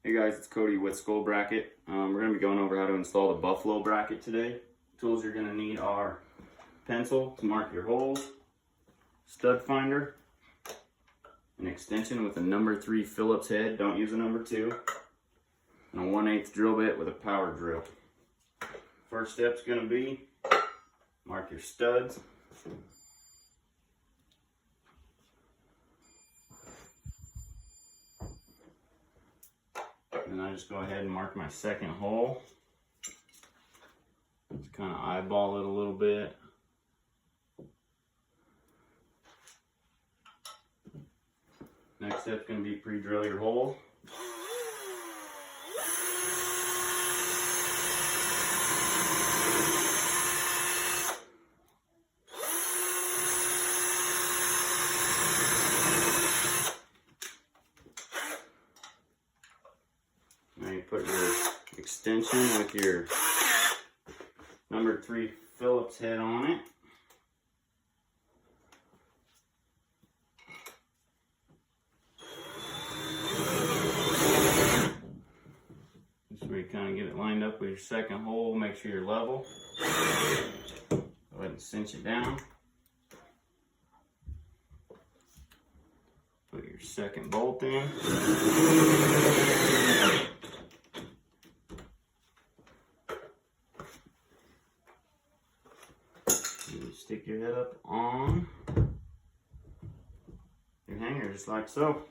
Hey guys, it's Cody with Skull Bracket. We're going to be going over how to install the Buffalo bracket today. Tools you're going to need are pencil to mark your holes, stud finder, an extension with a number 3 Phillips head, don't use a number 2, and a 1/8 drill bit with a power drill. First step's going to be mark your studs. And I just go ahead and mark my second hole. Just kind of eyeball it a little bit. Next step's going to be pre-drill your hole. Now you put your extension with your number 3 Phillips head on it. Just where you kind of get it lined up with your second hole, make sure you're level. Go ahead and cinch it down. Put your second bolt in. You stick your head up on your hanger just like so.